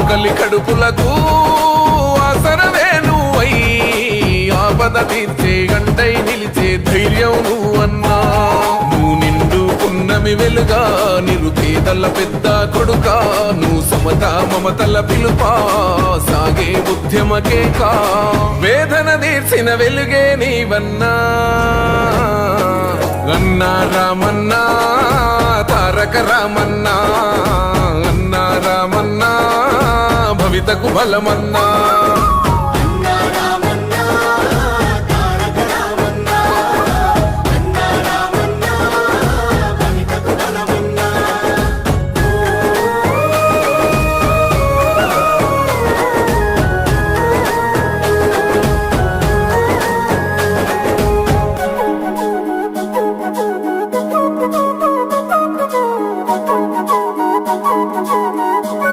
ఆకలి కడుపులకు ఆసరవే నువ్వై ఆపద తీర్చే గంటై నిలిచే ధైర్యం నువ్వన్నా నువ్వు నిండు పున్నమి వెలుగా నిరుపేదల పెద్ద కొడుకా నువ్వు సమత మమతల పిలుపా సాగే ఉద్యమకే కా వేదన తీర్చిన వెలుగే నీవన్నా అన్నా రామన్నా తారక రామన్నా అన్నా రామన్నా భవితకు బలమన్నా